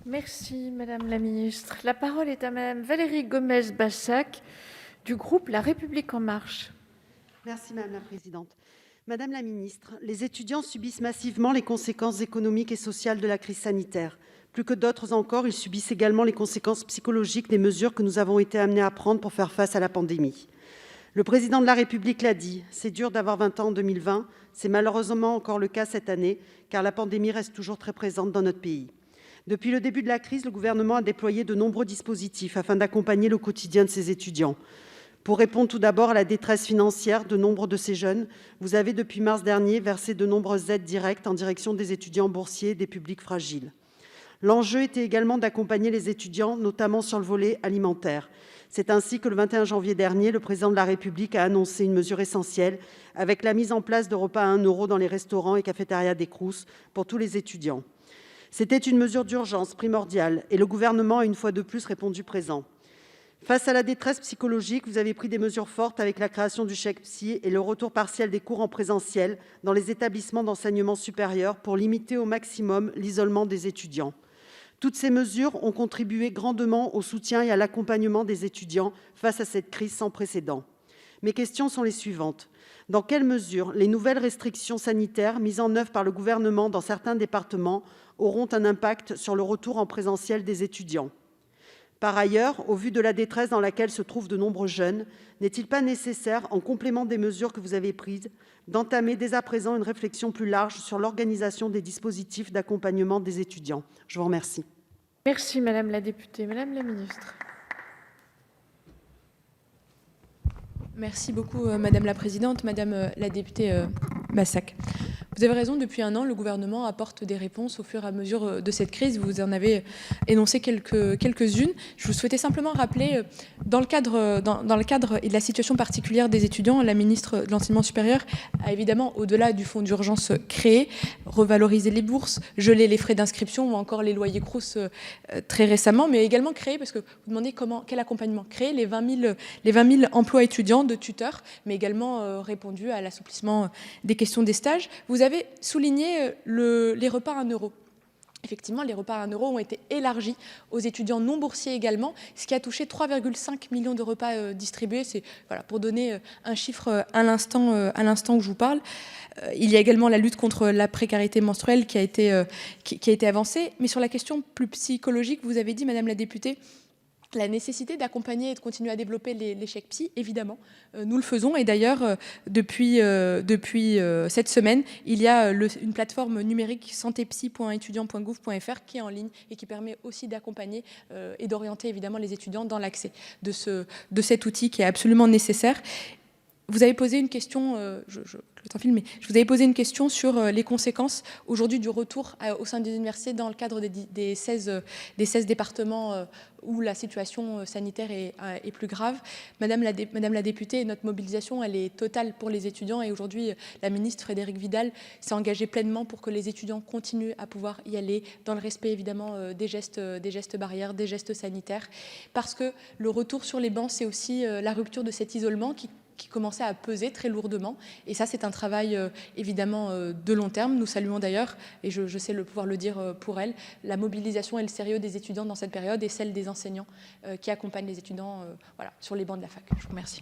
Merci Madame la Ministre. La parole est à Madame Valérie Gomez-Bassac du groupe La République En Marche. Merci Madame la Présidente. Madame la Ministre, les étudiants subissent massivement les conséquences économiques et sociales de la crise sanitaire. Plus que d'autres encore, ils subissent également les conséquences psychologiques des mesures que nous avons été amenés à prendre pour faire face à la pandémie. Le Président de la République l'a dit, c'est dur d'avoir 20 ans en 2020, c'est malheureusement encore le cas cette année, car la pandémie reste toujours très présente dans notre pays. Depuis le début de la crise, le gouvernement a déployé de nombreux dispositifs afin d'accompagner le quotidien de ces étudiants. Pour répondre tout d'abord à la détresse financière de nombre de ces jeunes, vous avez depuis mars dernier versé de nombreuses aides directes en direction des étudiants boursiers et des publics fragiles. L'enjeu était également d'accompagner les étudiants, notamment sur le volet alimentaire. C'est ainsi que le 21 janvier dernier, le Président de la République a annoncé une mesure essentielle avec la mise en place de repas à 1 € dans les restaurants et cafétérias des Crous pour tous les étudiants. C'était une mesure d'urgence primordiale et le gouvernement a une fois de plus répondu présent. Face à la détresse psychologique, vous avez pris des mesures fortes avec la création du chèque psy et le retour partiel des cours en présentiel dans les établissements d'enseignement supérieur pour limiter au maximum l'isolement des étudiants. Toutes ces mesures ont contribué grandement au soutien et à l'accompagnement des étudiants face à cette crise sans précédent. Mes questions sont les suivantes. Dans quelle mesure les nouvelles restrictions sanitaires mises en œuvre par le gouvernement dans certains départements auront un impact sur le retour en présentiel des étudiants ? Par ailleurs, au vu de la détresse dans laquelle se trouvent de nombreux jeunes, n'est-il pas nécessaire, en complément des mesures que vous avez prises, d'entamer dès à présent une réflexion plus large sur l'organisation des dispositifs d'accompagnement des étudiants ? Je vous remercie. Merci Madame la députée. Madame la Ministre. Merci beaucoup Madame la Présidente, Madame la députée Bassac. Vous avez raison, depuis 1 an, le gouvernement apporte des réponses au fur et à mesure de cette crise. Vous en avez énoncé quelques-unes. Je vous souhaitais simplement rappeler, dans le cadre et de la situation particulière des étudiants, la ministre de l'Enseignement supérieur a évidemment, au-delà du fonds d'urgence créé, revalorisé les bourses, gelé les frais d'inscription ou encore les loyers Crous très récemment, mais également créé, parce que vous demandez quel accompagnement, créer les 20 000 emplois étudiants de tuteurs, mais également répondu à l'assouplissement des questions des stages. Vous avez souligné les repas à 1 €. Effectivement, les repas à 1 € ont été élargis aux étudiants non boursiers également, ce qui a touché 3,5 millions de repas distribués. C'est voilà, pour donner un chiffre à l'instant où je vous parle. Il y a également la lutte contre la précarité menstruelle qui a été avancée. Mais sur la question plus psychologique, vous avez dit, Madame la députée, la nécessité d'accompagner et de continuer à développer les chèques psy, évidemment, nous le faisons. Et d'ailleurs, depuis cette semaine, il y a une plateforme numérique santépsy.étudiant.gouv.fr qui est en ligne et qui permet aussi d'accompagner et d'orienter évidemment les étudiants dans l'accès de cet outil qui est absolument nécessaire. Vous avez posé une question, je vous avais posé une question sur les conséquences aujourd'hui du retour au sein des universités dans le cadre des 16 départements où la situation sanitaire est plus grave. Madame la députée, notre mobilisation, elle est totale pour les étudiants et aujourd'hui, la ministre Frédérique Vidal s'est engagée pleinement pour que les étudiants continuent à pouvoir y aller dans le respect évidemment des gestes barrières, des gestes sanitaires, parce que le retour sur les bancs, c'est aussi la rupture de cet isolement qui commençait à peser très lourdement. Et ça, c'est un travail évidemment de long terme. Nous saluons d'ailleurs, et je sais pouvoir le dire pour elle, la mobilisation et le sérieux des étudiants dans cette période et celle des enseignants qui accompagnent les étudiants sur les bancs de la fac. Je vous remercie.